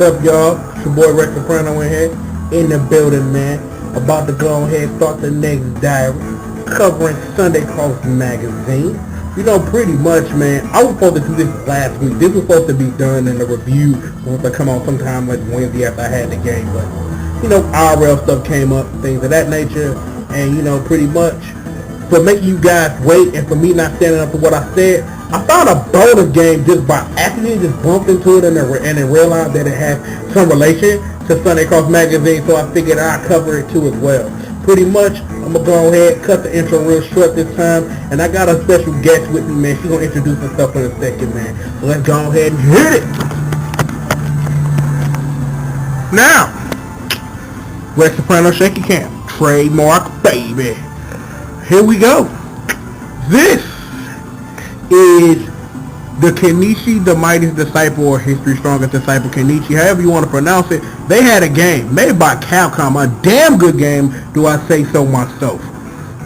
up, y'all? It's your boy Rex Soprano in here, in the building, man. About to go ahead and start the next diary, covering Sunday Cross Magazine. You know, pretty much, man, I was supposed to do this last week. This was supposed to be done in the review once I come out sometime like Wednesday after I had the game. But, you know, IRL stuff came up, things of that nature. And, you know, pretty much, for making you guys wait and for me not standing up for what I said, I found a bonus game just by accident, just bumped into it and then realized that it had some relation to Sunday Cross Magazine, so I figured I'd cover it too as well. Pretty much, I'm going to go ahead, cut the intro real short this time, and I got a special guest with me, man. She's going to introduce herself in a second, man. So let's go ahead and hit it! Now, Rex Soprano Shaky Cam, trademark, baby. Here we go. This is the Kenichi The Mightiest Disciple, or History's Strongest Disciple, Kenichi, however you want to pronounce it. They had a game made by Capcom, a damn good game, do I say so myself.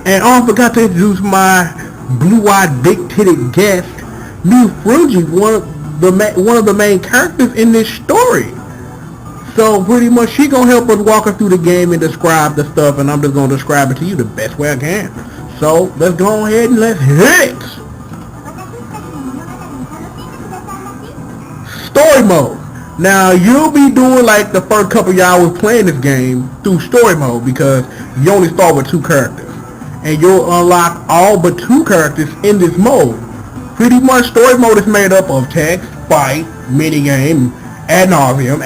And I forgot to introduce my blue-eyed, big-titted guest, New Fruji, one of the main characters in this story. So pretty much she gonna help us walk us through the game and describe the stuff, and I'm just gonna describe it to you the best way I can. So let's go ahead and let's hit it. Story mode. Now you'll be doing like the first couple of hours playing this game through story mode because you only start with 2 characters, and you'll unlock all but 2 characters in this mode. Pretty much story mode is made up of text, fight, minigame, ad nauseum.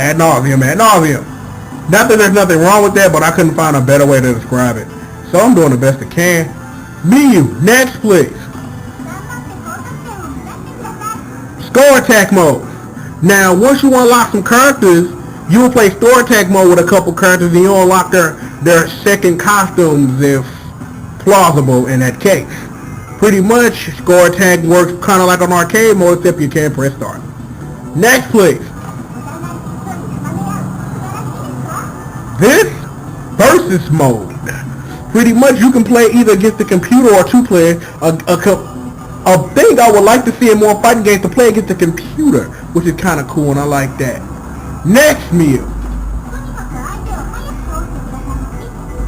Not that there's nothing wrong with that, but I couldn't find a better way to describe it. So I'm doing the best I can. Menu, next please. Score attack mode. Now once you unlock some characters, you will play store attack mode with a couple characters, and you'll unlock their second costumes if plausible in that case. Pretty much score attack works kind of like an arcade mode, except you can't press start. Next please. This versus mode. Pretty much you can play either against the computer or 2 players. A thing I would like to see in more fighting games to play against the computer, which is kind of cool, and I like that. Next meal.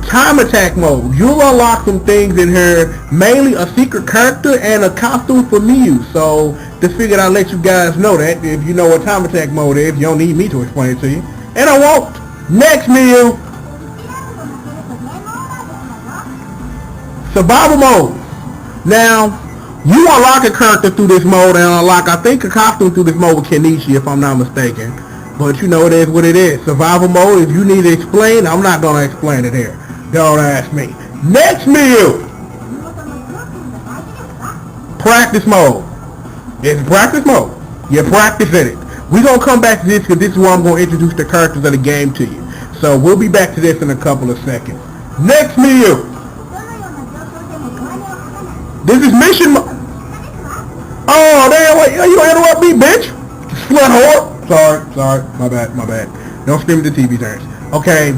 Time attack mode. You'll unlock some things in here, mainly a secret character and a costume for Mew. So just figured I'd let you guys know that if you know what time attack mode is, you don't need me to explain it to you. And I won't. Next meal. Survival mode. Now, you unlock a character through this mode and unlock, I think, a costume through this mode with Kenichi, if I'm not mistaken. But you know, it is what it is. Survival mode, if you need to explain, I'm not going to explain it here. Don't ask me. Next meal. Practice mode. It's practice mode. You're practicing it. We're going to come back to this because this is where I'm going to introduce the characters of the game to you. So we'll be back to this in a couple of seconds. Next meal. This is mission mode. Oh, damn, wait, you don't interrupt me, bitch. Slut whore. Sorry, my bad. Don't scream at the TV turns. Okay.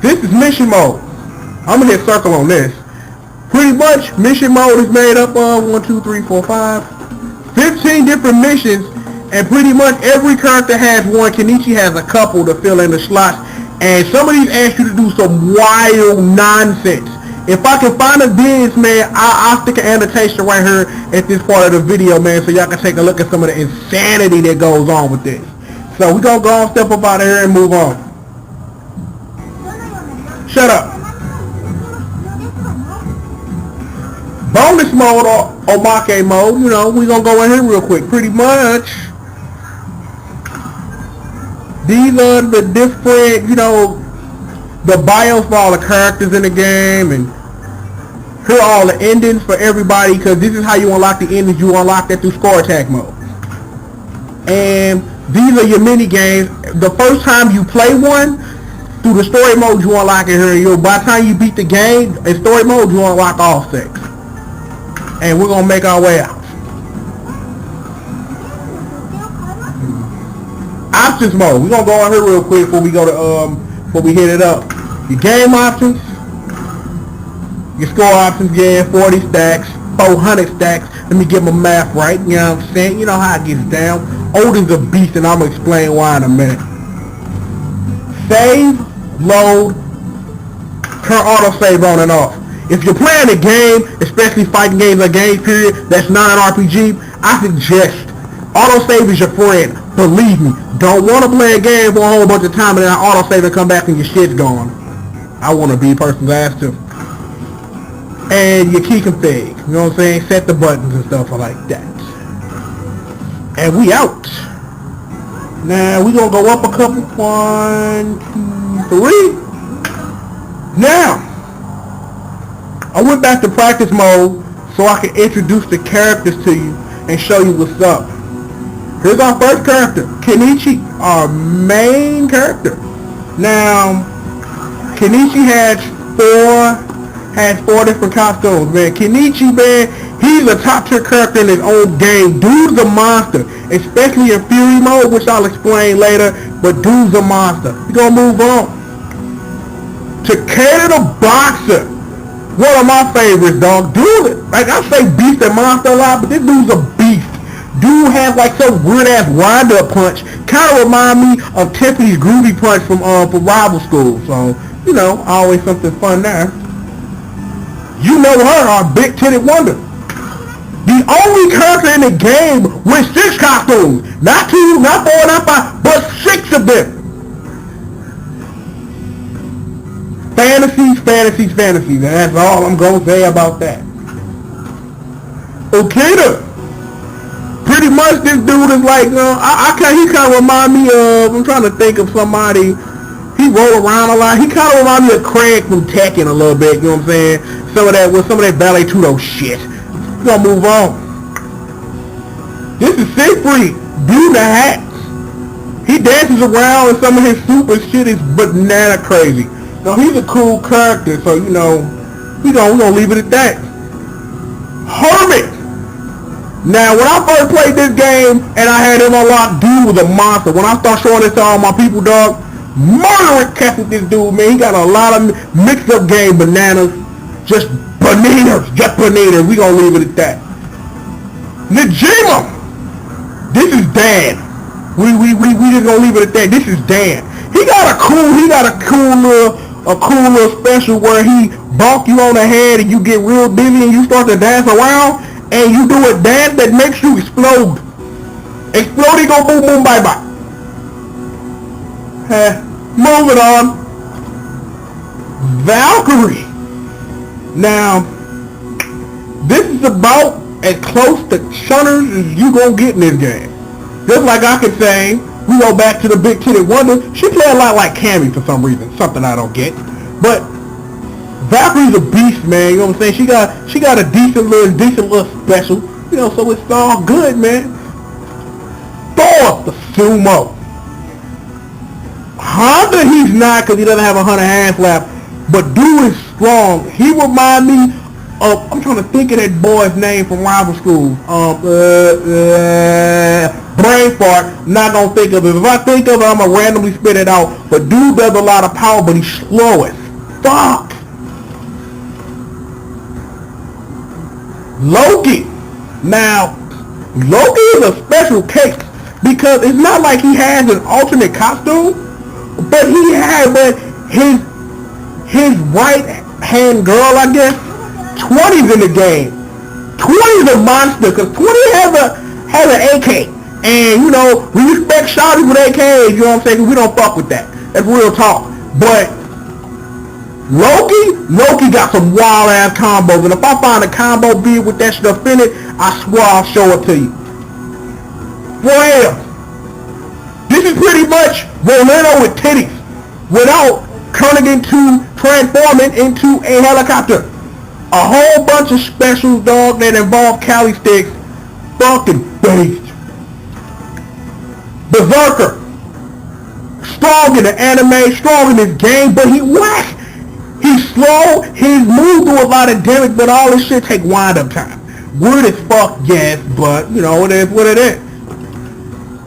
This is mission mode. I'm going to hit circle on this. Pretty much, mission mode is made up of 15 different missions, and pretty much every character has one. Kenichi has a couple to fill in the slots, and some of these ask you to do some wild nonsense. If I can find a vids, man, I'll stick an annotation right here at this part of the video, man, so y'all can take a look at some of the insanity that goes on with this. So we're going to go on, step up out of here and move on. Shut up. Bonus mode or Omake mode, you know, we're going to go in here real quick. Pretty much, these are the different, you know, the bios for all the characters in the game, and here are all the endings for everybody, because this is how you unlock the endings. You unlock that through score attack mode. And these are your mini games. The first time you play one, through the story mode, you unlock it here. By the time you beat the game, in story mode, you unlock all 6. And we're going to make our way out. Options mode. We're going to go on here real quick before we go to, before we hit it up. Your game options, your score options, yeah, 40 stacks, 400 stacks, Let me get my math right, you know what I'm saying? You know how it gets down. Odin's a beast, and I'm going to explain why in a minute. Save, load, turn autosave on and off. If you're playing a game, especially fighting games like game period, that's not an RPG, I suggest autosave is your friend. Believe me, don't want to play a game for a whole bunch of time and then autosave and come back and your shit's gone. I want to be a person's ass too. And your key config, you know what I'm saying? Set the buttons and stuff like that. And we out. Now we gonna go up a couple. 1, 2, 3. Now I went back to practice mode so I can introduce the characters to you and show you what's up. Here's our first character, Kenichi, our main character. Now, Kenichi has four different costumes, man. Kenichi, man, he's a top tier character in his own game. Dude's a monster, especially in Fury mode, which I'll explain later, but dude's a monster. We're gonna move on to Kenichi the Boxer. One of my favorites, dog. Dude, like I say beast and monster a lot, but this dude's a beast. Dude has like some weird ass wind up punch. Kind of remind me of Tiffany's groovy punch from Rival School. So, you know, always something fun there. You know her, our big titted wonder. The only character in the game with 6 costumes. Not 2, not 4, not 5, but 6 of them. Fantasies, fantasies, fantasies. That's all I'm gonna say about that. Okada. Pretty much this dude is like, he kind of remind me of, I'm trying to think of somebody, he roll around a lot. He kind of remind me of Craig from Tekken a little bit, you know what I'm saying? Some of that Ballet Tudo shit. We're gonna move on. This is Siegfried, dude the hat. He dances around and some of his super shit is banana crazy. Now he's a cool character, so you know, we're gonna leave it at that. Hermit. Now when I first played this game and I had him unlocked, dude was a monster. When I start showing this to all my people, dog, murdering cats with this dude, man. He got a lot of mixed up game bananas. Just bananas. We gonna leave it at that. Najima. This is Dan. We just gonna leave it at that. This is Dan. He got a cool little special where he bonk you on the head and you get real dizzy and you start to dance around and you do a dance that makes you explode. Exploding, go boom boom bye bye. Moving on. Valkyrie. Now, this is about as close to shunners as you gonna get in this game. Just like I could say, we go back to the big titted wonder. She play a lot like Cammy for some reason, something I don't get. But Valkyrie's a beast, man. You know what I'm saying? She got a decent little special. You know, so it's all good, man. Thor, the sumo. Honda, he's not because he doesn't have 100 hand slap. But dude is strong. He remind me of, I'm trying to think of that boy's name from Rival School. Brain fart. Not gonna think of it. If I think of it, I'm gonna randomly spit it out. But dude does a lot of power, but he's slow as fuck. Loki. Now, Loki is a special case because it's not like he has an alternate costume, but his right hand girl, I guess, 20's in the game. 20's a monster because 20 has an AK. And, you know, we respect shawty with AKs, you know what I'm saying? We don't fuck with that. That's real talk. But Loki got some wild ass combos. And if I find a combo bead with that stuff in it, I swear I'll show it to you. Well, this is pretty much Rolando with titties without transforming into a helicopter. A whole bunch of specials, dog, that involve Cali sticks. Fucking beast. Berserker. Strong in the anime, strong in his game, but he whack. He's slow, his moves do a lot of damage, but all this shit take wind-up time. Weird as fuck, yes, but, you know, it is what it is.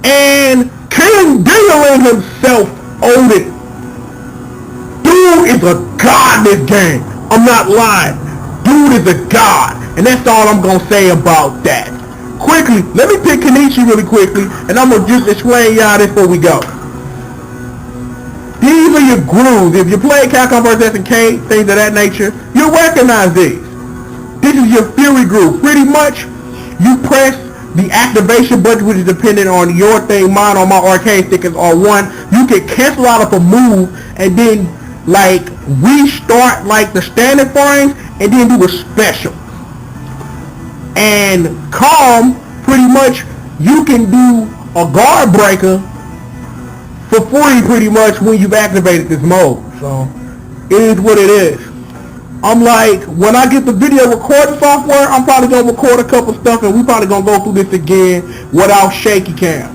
And King Dingling himself owned it. Dude is a god in this game. I'm not lying. Dude is a god. And that's all I'm gonna say about that. Quickly, let me pick Kenichi really quickly, and I'm gonna just explain y'all this before we go. These are your grooves. If you play Capcom vs. SNK, things of that nature, you'll recognize these. This is your Fury groove. Pretty much, you press the activation button, which is dependent on your thing. Mine on my arcade stick is R1. You can cancel out of a move and then like restart like the standard frames and then do a special. And calm, pretty much you can do a guard breaker for free pretty much when you've activated this mode. So it is what it is. I'm like, when I get the video recording software, I'm probably gonna record a couple stuff and we probably gonna go through this again without shaky cam.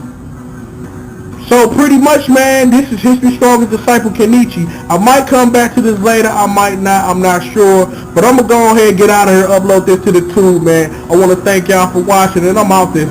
So pretty much, man, this is History's Strongest Disciple, Kenichi. I might come back to this later, I might not, I'm not sure. But I'm gonna go ahead and get out of here, upload this to the tube, man. I wanna thank y'all for watching and I'm out this.